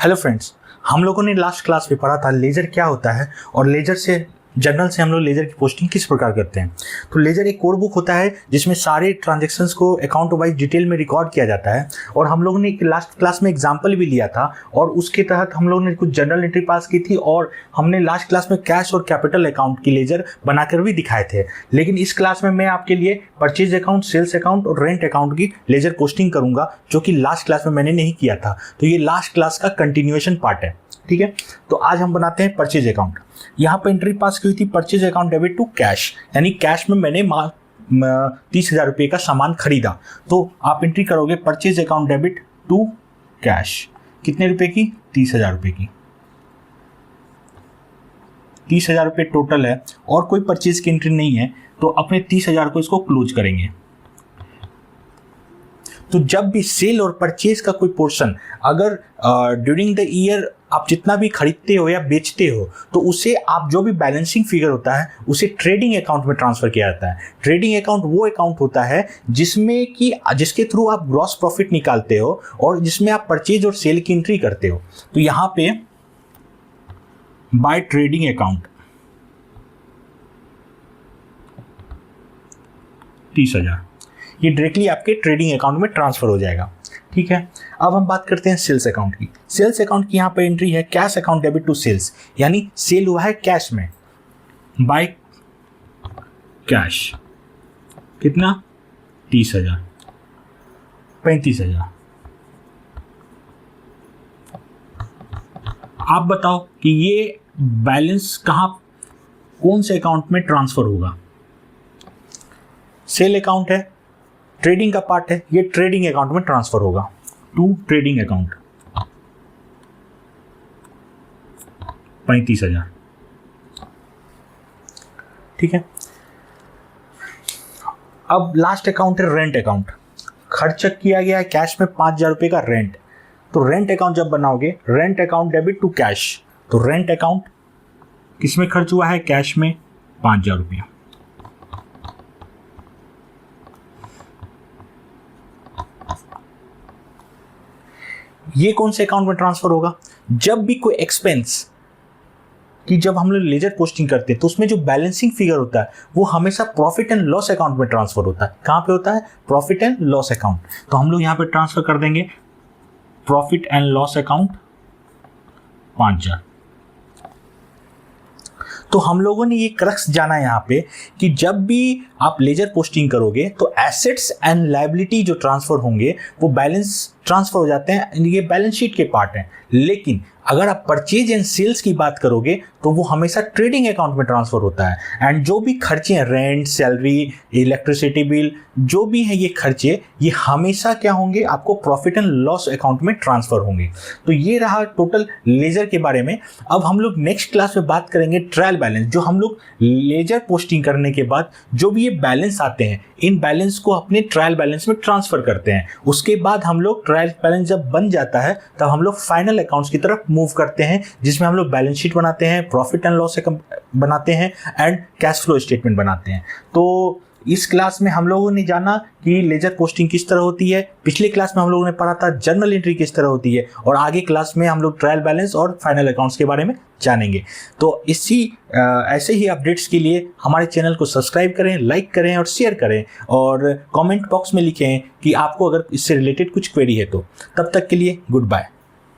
Hello friends, हम लोगों ने लास्ट क्लास में पढ़ा था लेजर क्या होता है और लेजर से जर्नल से हम लोग लेजर की पोस्टिंग किस प्रकार करते हैं। तो लेजर एक कोड बुक होता है जिसमें सारे ट्रांजैक्शंस को अकाउंट वाइज डिटेल में रिकॉर्ड किया जाता है। और हम लोगों ने एक लास्ट क्लास में एग्जांपल भी लिया था और उसके तहत हम लोगों ने कुछ जर्नल एंट्री पास की थी और हमने लास्ट क्लास में कैश और कैपिटल अकाउंट की लेजर बनाकर भी दिखाए थे। लेकिन इस क्लास में मैं आपके लिए परचेज अकाउंट, सेल्स अकाउंट और रेंट अकाउंट की लेजर पोस्टिंग करूंगा, जो कि लास्ट क्लास में मैंने नहीं किया था। तो ये लास्ट क्लास का कंटिन्यूएशन पार्ट है, ठीक है। तो आज हम बनाते हैं परचेज अकाउंट। यहाँ पर एंट्री पास की हुई थी purchase account debit to cash, यानी कैश में मैंने 30,000 रुपये का सामान खरीदा। तो आप एंट्री करोगे purchase account debit to cash, कितने रुपए की? 30,000 रुपये की। 30,000 रुपये टोटल है और कोई परचेज की एंट्री नहीं है, तो अपने 30,000 को इसको क्लोज करेंगे। तो जब भी सेल और परचेज का कोई पोर्शन अगर ड्यूरिंग द ईयर आप जितना भी खरीदते हो या बेचते हो, तो उसे आप जो भी बैलेंसिंग फिगर होता है उसे ट्रेडिंग अकाउंट में ट्रांसफर किया जाता है। ट्रेडिंग अकाउंट वो अकाउंट होता है जिसके थ्रू आप ग्रॉस प्रॉफिट निकालते हो और जिसमें आप परचेज और सेल की एंट्री करते हो। तो यहाँ पे बाय ट्रेडिंग अकाउंट 30,000 ये डायरेक्टली आपके ट्रेडिंग अकाउंट में ट्रांसफर हो जाएगा, ठीक है। अब हम बात करते हैं सेल्स अकाउंट की। सेल्स अकाउंट की यहाँ पर एंट्री है cash account debit to sales, यानी सेल हुआ है कैश में, बाय कैश। कितना? 30,000, 35,000। आप बताओ कि ये बैलेंस कौन से अकाउंट में ट्रांसफर होगा? सेल अकाउंट है, ट्रेडिंग का पार्ट है, ये ट्रेडिंग अकाउंट में ट्रांसफर होगा टू ट्रेडिंग अकाउंट 35,000, ठीक है। अब लास्ट अकाउंट है रेंट अकाउंट। खर्च किया गया है कैश में 5,000 रुपये का रेंट। तो रेंट अकाउंट जब बनाओगे, rent account debit to cash, तो रेंट अकाउंट किसमें खर्च हुआ है? कैश में 5,000 रुपया। ये कौन से अकाउंट में ट्रांसफर होगा? जब भी कोई एक्सपेंस कि जब हम लोग लेजर पोस्टिंग करते हैं तो उसमें जो बैलेंसिंग फिगर होता है वो हमेशा प्रॉफिट एंड लॉस अकाउंट में ट्रांसफर होता है। कहां पे होता है? Profit and loss account. तो हम लोग यहां पे ट्रांसफर कर देंगे प्रॉफिट एंड लॉस अकाउंट 5,000। तो हम लोगों ने ये क्रक्स जाना यहाँ पे कि जब भी आप लेजर पोस्टिंग करोगे तो एसेट्स एंड लायबिलिटी जो ट्रांसफर होंगे वो बैलेंस ट्रांसफर हो जाते हैं, ये बैलेंस शीट के पार्ट हैं। लेकिन अगर आप परचेज एंड सेल्स की बात करोगे तो वो हमेशा ट्रेडिंग अकाउंट में ट्रांसफर होता है। एंड जो भी खर्चे हैं, रेंट, सैलरी, इलेक्ट्रिसिटी बिल, जो भी है ये खर्चे, ये हमेशा क्या होंगे? आपको प्रॉफिट एंड लॉस अकाउंट में ट्रांसफर होंगे। तो ये रहा टोटल लेजर के बारे में। अब हम लोग नेक्स्ट क्लास में बात करेंगे ट्रायल बैलेंस। जो हम लोग लेजर पोस्टिंग करने के बाद जो भी ये बैलेंस आते हैं, इन बैलेंस को अपने ट्रायल बैलेंस में ट्रांसफर करते हैं। उसके बाद हम लोग ट्रायल बैलेंस जब बन जाता है तब हम लोग फाइनल अकाउंट्स की तरफ मूव करते हैं, जिसमें हम लोग बैलेंस शीट बनाते हैं, प्रॉफिट एंड लॉस बनाते हैं एंड कैश फ्लो स्टेटमेंट बनाते हैं। तो इस क्लास में हम लोगों ने जाना कि लेजर पोस्टिंग किस तरह होती है। पिछले क्लास में हम लोगों ने पढ़ा था जर्नल एंट्री किस तरह होती है, और आगे क्लास में हम लोग ट्रायल बैलेंस और फाइनल अकाउंट्स के बारे में जानेंगे। तो ऐसे ही अपडेट्स के लिए हमारे चैनल को सब्सक्राइब करें, लाइक करें और शेयर करें, और कमेंट बॉक्स में लिखें कि आपको अगर इससे रिलेटेड कुछ क्वेरी है तो। तब तक के लिए गुड बाय।